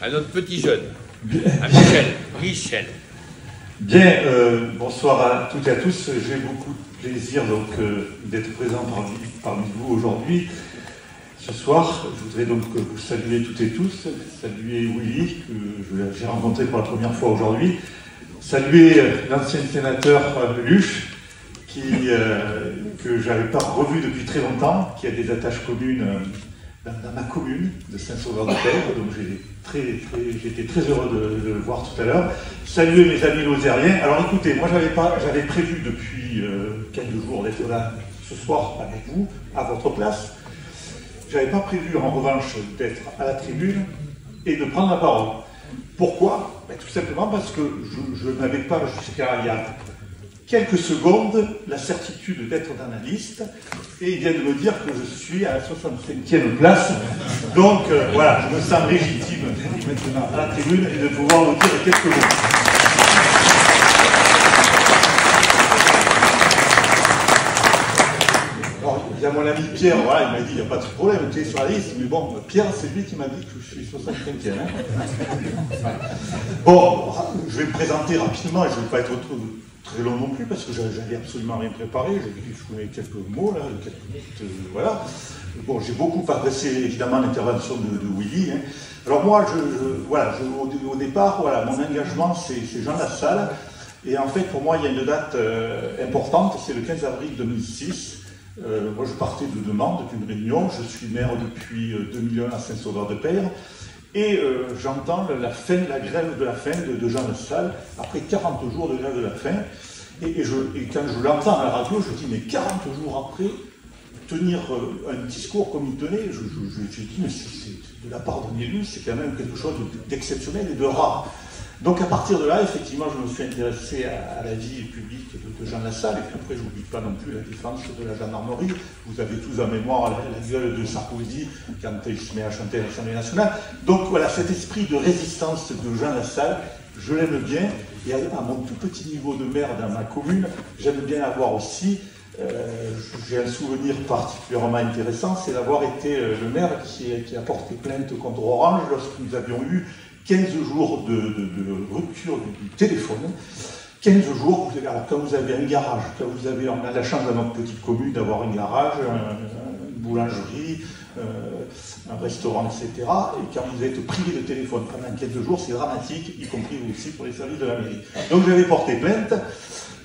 à notre petit jeune, à Michel. Michel. Bien, bonsoir à toutes et à tous. J'ai beaucoup de plaisir d'être présent parmi vous aujourd'hui. Ce soir, je voudrais donc vous saluer toutes et tous, saluer Willy, que j'ai rencontré pour la première fois aujourd'hui, saluer l'ancien sénateur Luche, que je n'avais pas revu depuis très longtemps, qui a des attaches communes dans ma commune de Saint-Sauveur-de-Père, donc j'étais très heureux de le voir tout à l'heure. Saluer mes amis lozériens. Alors écoutez, moi j'avais prévu depuis quelques jours d'être là ce soir avec vous, à votre place. Je n'avais pas prévu en revanche d'être à la tribune et de prendre la parole. Pourquoi? Ben, tout simplement parce que je n'avais pas jusqu'à il y a quelques secondes la certitude d'être dans la liste, et il vient de me dire que je suis à la 65e place. Donc voilà, je me sens légitime d'être maintenant à la tribune et de pouvoir vous dire quelques mots. Alors, il y a mon ami Pierre, voilà, il m'a dit il n'y a pas de problème, tu es sur la liste, mais bon, Pierre, c'est lui qui m'a dit que je suis 65e. Hein. Bon, je vais me présenter rapidement, et je ne vais pas être très long non plus, parce que j'avais absolument rien préparé, je connais quelques mots, là, quelques minutes, voilà. Bon, j'ai beaucoup apprécié évidemment l'intervention de Willy. Hein. Alors moi, au départ, voilà, mon engagement, c'est Jean Lassalle, et en fait, pour moi, il y a une date importante, c'est le 15 avril 2006. Moi, je partais de Demande, d'une réunion, je suis maire depuis 2001 à Saint-Sauveur-de-Père, et j'entends la grève de la faim de Jean Lassalle, après 40 jours de grève de la faim, et quand je l'entends à la radio, je dis, mais 40 jours après, tenir un discours comme il tenait, je dis, mais c'est de la part d'un élu, c'est quand même quelque chose d'exceptionnel et de rare. Donc à partir de là, effectivement, je me suis intéressé à la vie publique de Jean Lassalle, et puis après, je n'oublie pas non plus la défense de la gendarmerie. Vous avez tous en mémoire la gueule de Sarkozy quand il se met à chanter à l'Assemblée nationale. Donc voilà, cet esprit de résistance de Jean Lassalle, je l'aime bien, et à mon tout petit niveau de maire dans ma commune, j'aime bien avoir aussi. J'ai un souvenir particulièrement intéressant, c'est d'avoir été le maire qui a porté plainte contre Orange lorsque nous avions eu 15 jours de rupture du téléphone. 15 jours, alors quand vous avez un garage, on a la chance dans notre petite commune d'avoir un garage, une boulangerie, un restaurant, etc. Et quand vous êtes privé de téléphone pendant 15 jours, c'est dramatique, y compris aussi pour les services de la mairie. Donc j'avais porté plainte,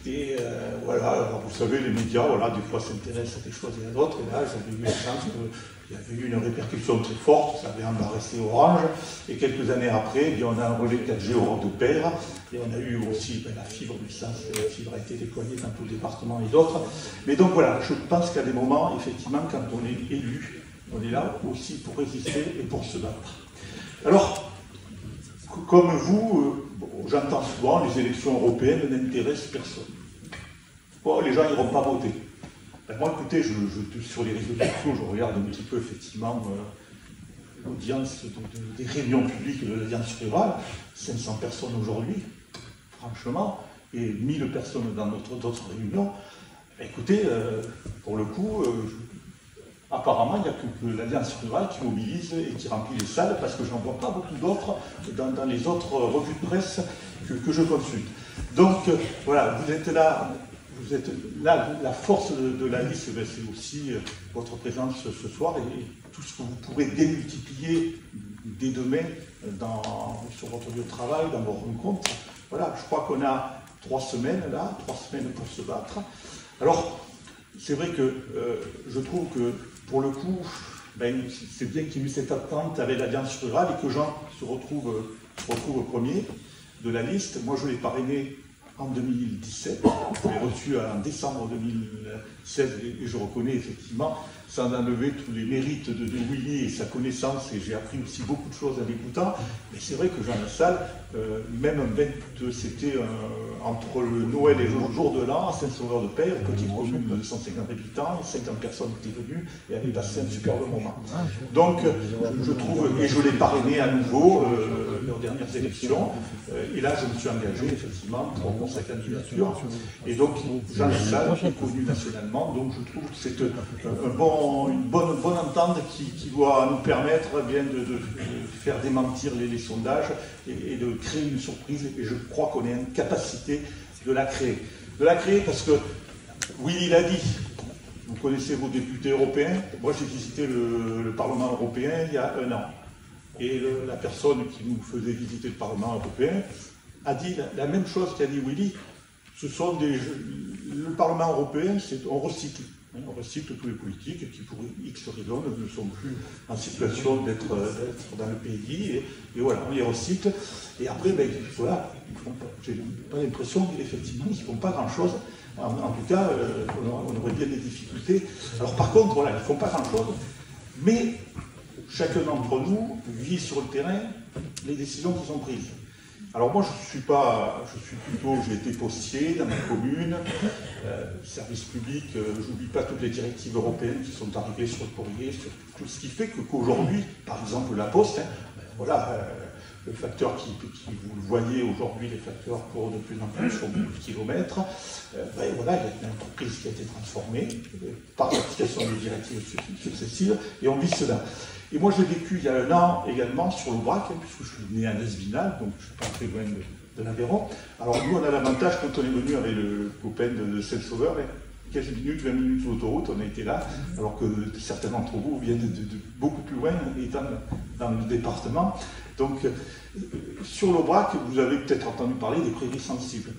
et voilà, alors vous savez, les médias, voilà, des fois s'intéressent à des choses et à d'autres, et là j'avais eu la chance qu'il y avait eu une répercussion très forte, ça avait embarrassé Orange, et quelques années après, eh bien, on a un relais 4G Europe-de-Père, et on a eu aussi la fibre du sens, la fibre a été déployée dans tout le département et d'autres. Mais donc voilà, je pense qu'à des moments, effectivement, quand on est élu, on est là aussi pour résister et pour se battre. Alors, comme vous, j'entends souvent, les élections européennes n'intéressent personne. Bon, les gens n'iront pas voter. Ben moi, écoutez, sur les réseaux sociaux, je regarde un petit peu, effectivement, l'audience des réunions publiques de l'Alliance rurale, 500 personnes aujourd'hui, franchement, et 1000 personnes dans d'autres réunions. Ben écoutez, pour le coup, apparemment, il n'y a que l'Alliance rurale qui mobilise et qui remplit les salles, parce que je n'en vois pas beaucoup d'autres dans les autres revues de presse que je consulte. Donc, voilà, vous êtes là, la force de la liste, c'est aussi votre présence ce soir et tout ce que vous pourrez démultiplier dès demain sur votre lieu de travail, dans vos rencontres. Voilà, je crois qu'on a 3 semaines là, 3 semaines pour se battre. Alors, c'est vrai que je trouve que, pour le coup, ben, c'est bien qu'il y ait eu cette attente avec l'Alliance rurale et que Jean se retrouve premier de la liste. Moi, je l'ai parrainé en 2017, je l'ai reçu en décembre 2016 et je reconnais effectivement, sans enlever tous les mérites de Willy et sa connaissance, et j'ai appris aussi beaucoup de choses en l'écoutant, mais c'est vrai que Jean Lassalle, même c'était entre le Noël et le jour de l'an, à Saint-Sauveur-de-Père, petite commune de 250 habitants, 50 personnes étaient venues et avaient passé un superbe moment. Donc je trouve, et je l'ai parrainé à nouveau, leurs dernières élections. Et là, je me suis engagé, effectivement, pour sa candidature. Et donc, Jean Lassalle est connu nationalement. Donc, je trouve que c'est une bonne entente qui doit nous permettre bien de faire démentir les sondages et de créer une surprise. Et je crois qu'on est en capacité de la créer. De la créer parce que, Willy l'a dit, vous connaissez vos députés européens. Moi, j'ai visité le Parlement européen il y a 1 an. Et la personne qui nous faisait visiter le Parlement européen a dit la même chose qu'a dit Willy. Le Parlement européen, on recycle. On recycle tous les politiques qui, pour X raisons, ne sont plus en situation d'être dans le pays. Et voilà, on les recycle. Et après, ben, voilà, j'ai pas l'impression qu'effectivement, ils ne font pas grand-chose. En tout cas, on aurait bien des difficultés. Alors par contre, voilà, ils ne font pas grand-chose. Mais chacun d'entre nous vit sur le terrain les décisions qui sont prises. Alors moi, j'ai été postier dans ma commune, service public, j'oublie pas toutes les directives européennes qui sont arrivées sur le courrier, sur tout ce qui fait qu'aujourd'hui, par exemple la Poste, voilà, le facteur qui vous le voyez aujourd'hui, les facteurs courent de plus en plus sur beaucoup de kilomètres, ben voilà, il y a une entreprise qui a été transformée par l'application des directives successives, et on vit cela. Et moi, j'ai vécu il y a 1 an également sur l'Aubrac, puisque je suis né à Nesvinal, donc je ne suis pas très loin de l'Aveyron. Alors nous, on a l'avantage, quand on est venu avec le copain de Saint-Sauveur, 15 minutes, 20 minutes sur l'autoroute, on a été là, alors que certains d'entre vous viennent de beaucoup plus loin, étant dans le département. Donc, sur l'Aubrac, vous avez peut-être entendu parler des prairies sensibles.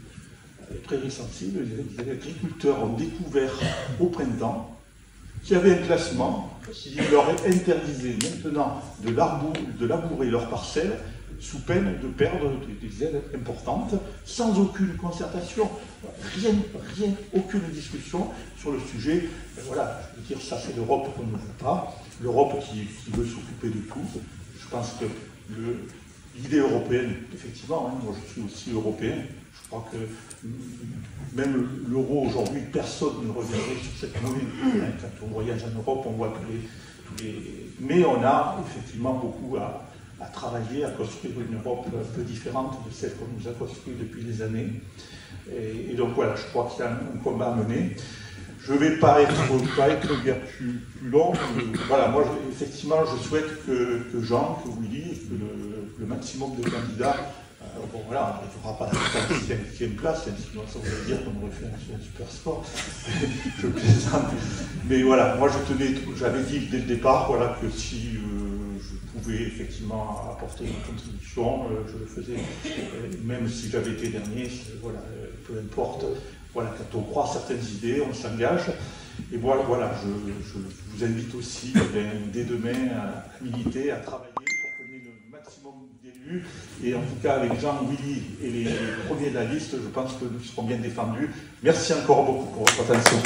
Les prairies sensibles, les agriculteurs ont découvert au printemps qu'il y avait un classement qui leur interdisait maintenant de labourer leurs parcelles sous peine de perdre des aides importantes, sans aucune concertation, rien, aucune discussion sur le sujet. Et voilà, je veux dire, ça c'est l'Europe qu'on ne veut pas, l'Europe qui veut s'occuper de tout. Je pense que l'idée européenne, effectivement, hein, moi je suis aussi européen, je crois que même l'euro aujourd'hui, personne ne reviendrait sur cette monnaie. Quand on voyage en Europe, on voit que mais on a effectivement beaucoup à travailler, à construire une Europe un peu différente de celle qu'on nous a construite depuis des années. Et donc voilà, je crois qu'il y a un combat à mener. Je ne vais pas être bien plus long. Voilà, moi, effectivement, je souhaite que Jean, que Willy, que le maximum de candidats, bon voilà, on n'arrivera pas à la 5e place, sinon ça voudrait dire qu'on aurait fait un super score. Je plaisante. Mais voilà, moi j'avais dit dès le départ voilà, que si je pouvais effectivement apporter une contribution, je le faisais, même si j'avais été dernier, voilà, peu importe. Voilà, quand on croit à certaines idées, on s'engage. Et voilà, je vous invite aussi dès demain à militer, à travailler pour qu'on ait le maximum d'élus. Et en tout cas, avec Jean, Willy et les premiers de la liste, je pense que nous serons bien défendus. Merci encore beaucoup pour votre attention.